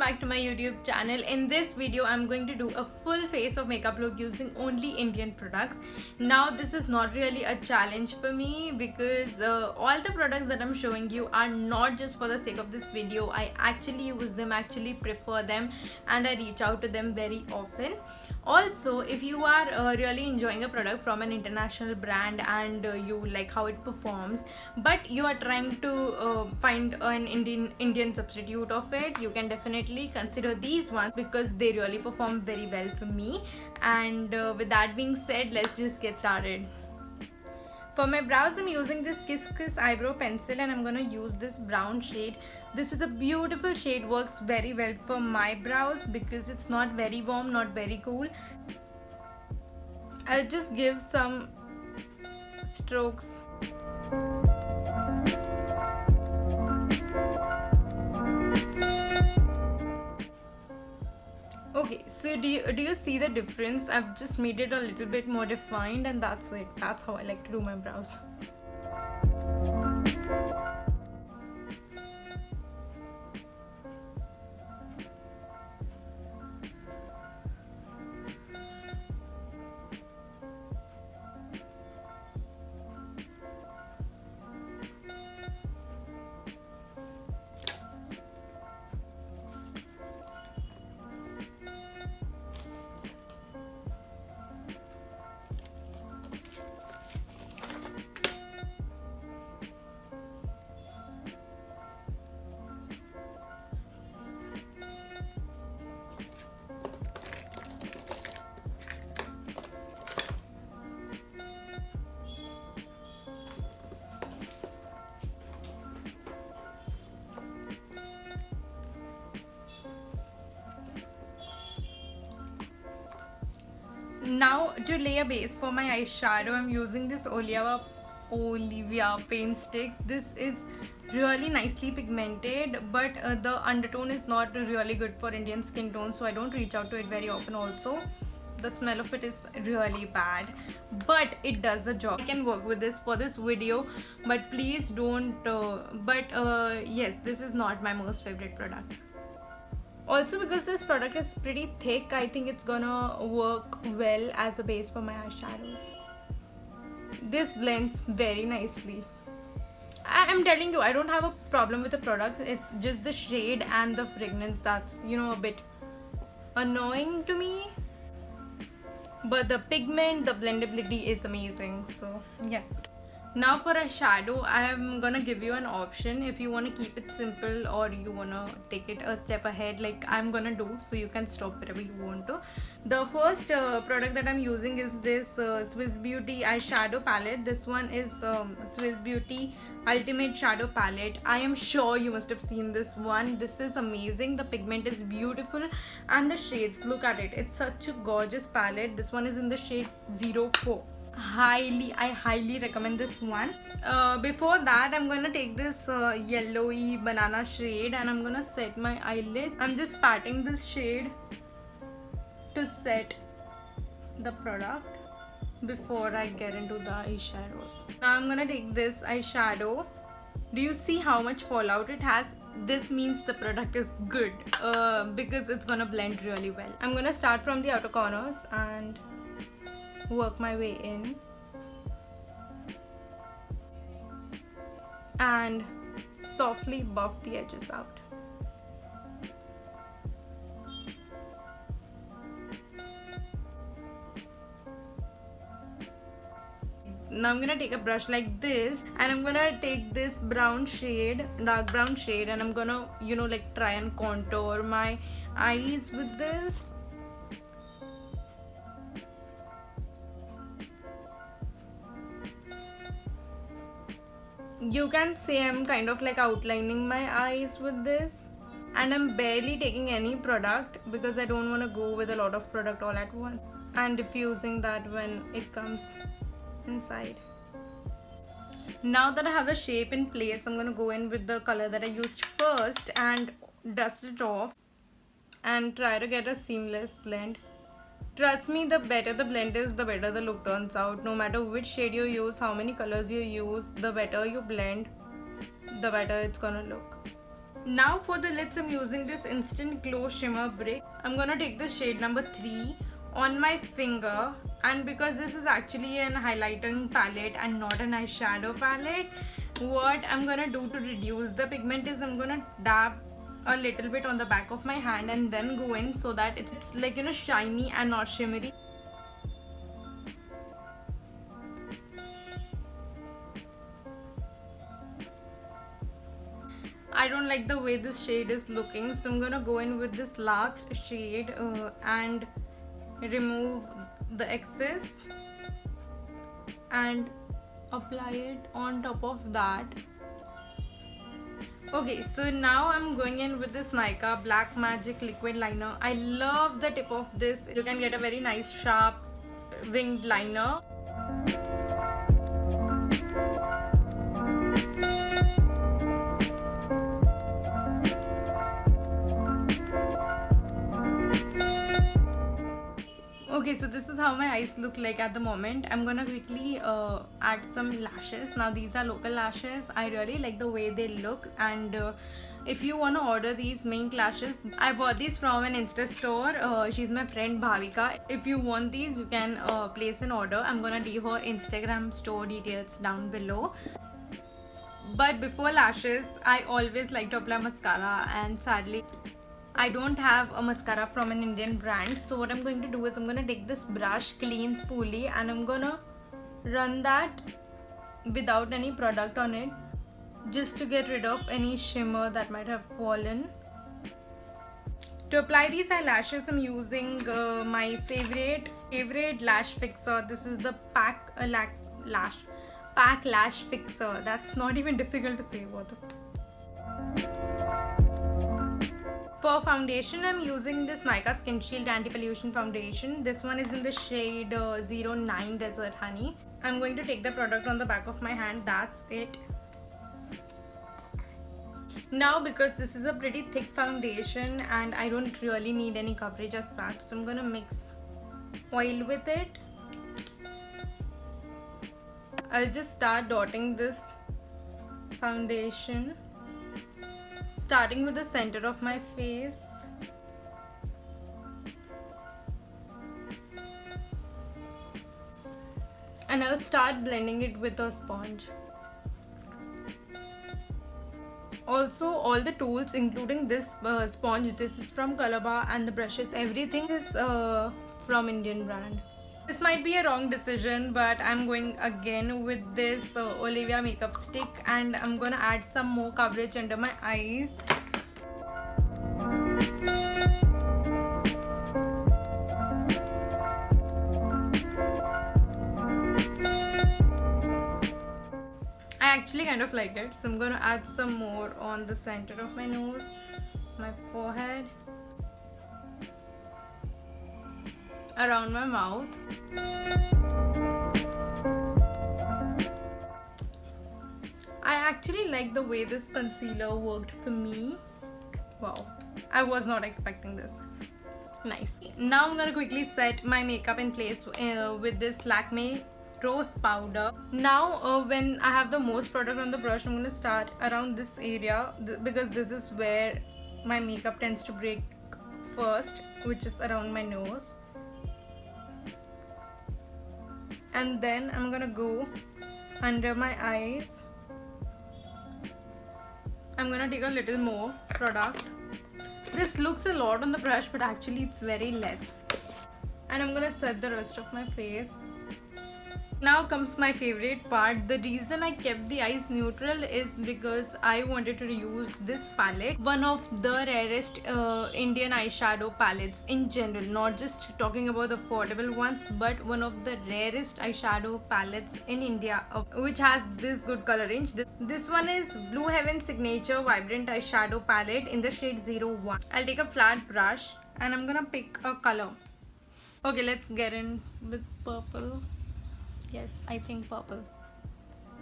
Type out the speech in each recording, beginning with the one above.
back to my YouTube channel. In this video I'm going to do a full face of makeup look using only Indian products. Now this is not really a challenge for me because all the products that I'm showing you are not just for the sake of this video. I actually use them, actually prefer them, and I reach out to them very often. Also, if you are really enjoying a product from an international brand and you like how it performs, but you are trying to find an Indian substitute of it, you can definitely consider these ones because they really perform very well for me. And with that being said, let's just get started. For my brows, I'm using this Kiss Kiss eyebrow pencil and I'm gonna use this brown shade. This is a beautiful shade, works very well for my brows because it's not very warm, not very cool. I'll just give some strokes. Okay, so do you see the difference? I've just made it a little bit more defined, and that's it. That's how I like to do my brows. Now to lay a base for my eyeshadow, I'm using this Olivia paint stick. This is really nicely pigmented, but the undertone is not really good for Indian skin tone, so I don't reach out to it very often. Also, the smell of it is really bad, but it does the job. I can work with this for this video, but please don't yes, this is not my most favorite product. Also, because this product is pretty thick, I think it's gonna work well as a base for my eyeshadows. This blends very nicely. I'm telling you, I don't have a problem with the product. It's just the shade and the fragrance that's, a bit annoying to me. But the pigment, the blendability is amazing. So, yeah. Now for a shadow, I am gonna give you an option if you want to keep it simple or you want to take it a step ahead like I'm gonna do, so you can stop wherever you want to. The first product that I'm using is this Swiss Beauty eyeshadow palette. This one is Swiss Beauty Ultimate Shadow Palette. I am sure you must have seen this one. This is amazing. The pigment is beautiful and the shades, look at it. It's such a gorgeous palette. This one is in the shade 04. I highly recommend this one. Before that, I'm gonna take this yellowy banana shade and I'm gonna set my eyelid. I'm just patting this shade to set the product before I get into the eyeshadows. Now I'm gonna take this eyeshadow. Do you see how much fallout it has? This means the product is good because it's gonna blend really well. I'm gonna start from the outer corners and work my way in and softly buff the edges out. Now I'm gonna take a brush like this and I'm gonna take this brown shade, dark brown shade, and I'm gonna like try and contour my eyes with this. You can say I'm kind of like outlining my eyes with this, and I'm barely taking any product because I don't want to go with a lot of product all at once and diffusing that when it comes inside. Now that I have the shape in place, I'm going to go in with the color that I used first and dust it off and try to get a seamless blend. Trust me, the better the blend is, the better the look turns out. No matter which shade you use, how many colors you use, the better you blend, the better it's gonna look. Now for the lids, I'm using this Instant Glow Shimmer Brick. I'm gonna take the shade number 3 on my finger, and because this is actually an highlighting palette and not an eyeshadow palette, what I'm gonna do to reduce the pigment is I'm gonna dab a little bit on the back of my hand and then go in, so that it's like, you know, shiny and not shimmery. I don't like the way this shade is looking, so I'm gonna go in with this last shade and remove the excess and apply it on top of that. Okay, so now I'm going in with this Nykaa Black Magic Liquid Liner. I love the tip of this. You can get a very nice sharp winged liner. Okay, so this is how my eyes look like at the moment. I'm gonna quickly add some lashes. Now these are local lashes. I really like the way they look, and if you want to order these Mink lashes, I bought these from an Insta store. She's my friend Bhavika. If you want these, you can place an order. I'm gonna leave her Instagram store details down below. But before lashes, I always like to apply mascara, and sadly I don't have a mascara from an Indian brand. So what I'm going to do is I'm going to take this brush, clean spoolie, and I'm going to run that without any product on it, just to get rid of any shimmer that might have fallen. To apply these eyelashes, I'm using my favorite lash fixer. This is the Pack Lash Fixer. That's not even difficult to say. What the For foundation, I'm using this Nykaa Skin Shield Anti-Pollution Foundation. This one is in the shade 09 Desert Honey. I'm going to take the product on the back of my hand. That's it. Now, because this is a pretty thick foundation and I don't really need any coverage as such, so I'm going to mix oil with it. I'll just start dotting this foundation, starting with the center of my face. And I'll start blending it with a sponge. Also, all the tools, including this sponge, this is from Colorbar, and the brushes, everything is from Indian brand. This might be a wrong decision, but I'm going again with this Olivia makeup stick, and I'm gonna add some more coverage under my eyes. I actually kind of like it, so I'm gonna add some more on the center of my nose, my forehead, around my mouth. I actually like the way this concealer worked for me. Wow, I was not expecting this. Nice. Now I'm gonna quickly set my makeup in place with this Lakme Rose Powder. Now when I have the most product on the brush, I'm gonna start around this area because this is where my makeup tends to break first, which is around my nose. And then I'm gonna go under my eyes. I'm gonna take a little more product. This looks a lot on the brush, but actually it's very less. And I'm gonna set the rest of my face. Now comes my favorite part. The reason I kept the eyes neutral is because I wanted to use this palette, one of the rarest Indian eyeshadow palettes in general, not just talking about the affordable ones, but one of the rarest eyeshadow palettes in India, which has this good color range. This one is Blue Heaven Signature Vibrant Eyeshadow Palette in the shade 01. I'll take a flat brush and I'm gonna pick a color. Okay, let's get in with purple. Yes, I think purple.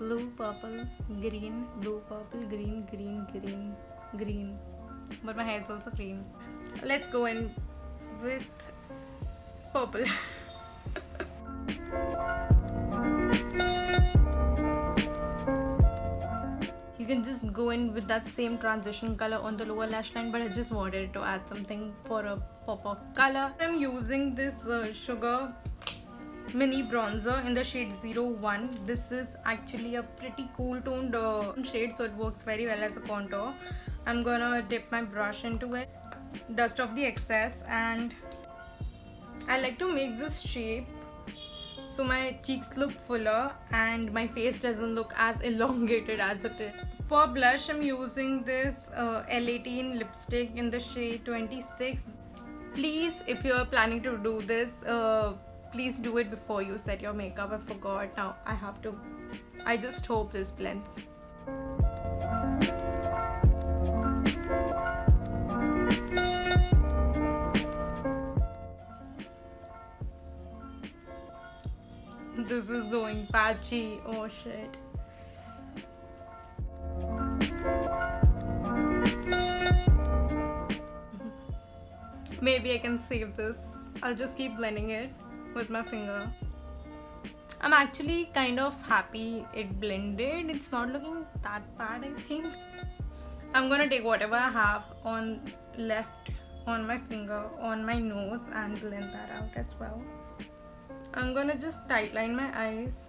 Blue, purple, green, blue, purple, green, green, green, green. But my hair is also green. Let's go in with purple. You can just go in with that same transition color on the lower lash line, but I just wanted to add something for a pop of color. I'm using this Sugar mini bronzer in the shade 01. This is actually a pretty cool toned shade, so it works very well as a contour. I'm gonna dip my brush into it, dust off the excess, and I like to make this shape so my cheeks look fuller and my face doesn't look as elongated as it is. For blush, I'm using this L18 lipstick in the shade 26. Please, if you're planning to do this, please do it before you set your makeup. I forgot. Now I have to. I just hope this blends. This is going patchy. Oh shit. Maybe I can save this. I'll just keep blending it with my finger. I'm actually kind of happy it blended. It's not looking that bad, I think. I'm gonna take whatever I have on left on my finger on my nose and blend that out as well. I'm gonna just tightline my eyes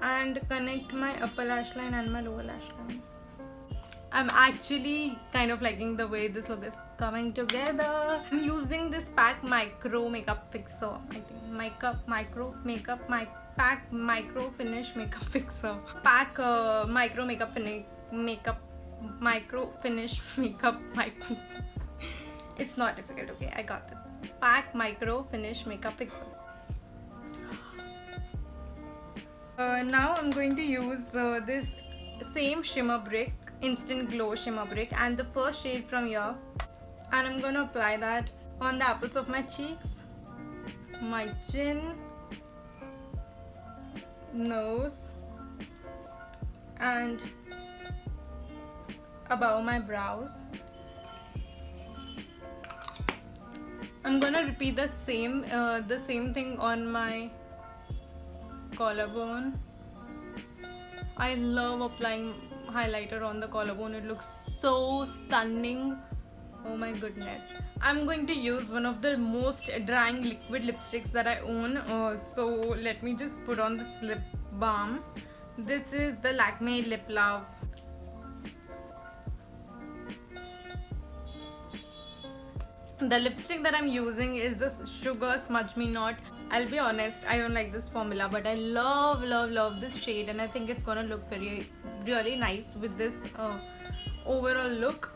and connect my upper lash line and my lower lash line. I'm actually kind of liking the way this look is coming together. I'm using this PAC Micro Makeup Fixer. I think PAC Micro Finish Makeup Fixer. PAC Micro Makeup Finish Makeup. It's not difficult. Okay, I got this. PAC Micro Finish Makeup Fixer. Now I'm going to use this same shimmer brick, Instant Glow shimmer brick, and the first shade from here, and I'm gonna apply that on the apples of my cheeks, my chin, nose, and above my brows. I'm gonna repeat the same thing on my collarbone. I love applying highlighter on the collarbone. It looks so stunning. Oh my goodness. I'm going to use one of the most drying liquid lipsticks that I own. So let me just put on this lip balm. This is the Lakme Lip Love. The lipstick that I'm using is this Sugar Smudge Me Not. I'll be honest, I don't like this formula, but I love this shade, and I think it's gonna look really nice with this overall look.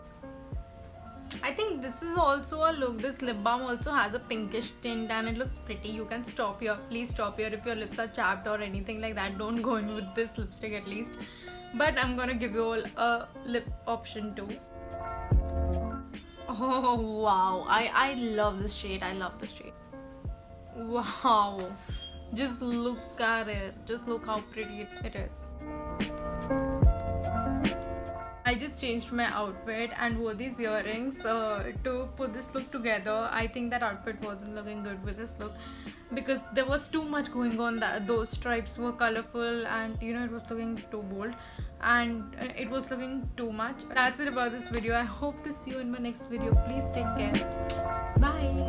I think this is also a look. This lip balm also has a pinkish tint and it looks pretty. You can stop here. Please stop here if your lips are chapped or anything like that. Don't go in with this lipstick at least. But I'm gonna give you all a lip option too. Oh wow, I love this shade. I love this shade. Wow, just look at it. Just look how pretty it is. I just changed my outfit and wore these earrings to put this look together. I think that outfit wasn't looking good with this look because there was too much going on. That those stripes were colorful and it was looking too bold and it was looking too much. That's it about this video. I hope to see you in my next video. Please take care. Bye.